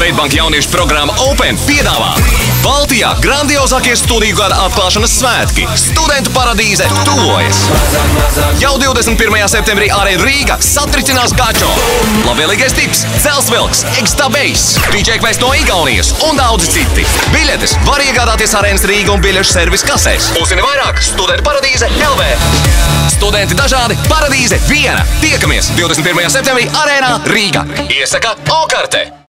Svetbank jauniešu programma Open piedāvā Baltijā grandiozākie studiju gada atklāšanas svētki. Studentu paradīze tuvojas. Jau 21. septembrī Arēna Rīga satricinās gačo. Labvēlīgais tips, Celsvilks, Extra Base, DJ Quest no Igaunijas un daudzi citi. Biļetes var iegādāties Arēnas Rīga un biļešu servis kasēs. Uzzini vairāk Studentu paradīze LV. Studenti dažādi, paradīze viena. Tiekamies 21. septembrī Arēnā Rīga. Iesaka O-karte.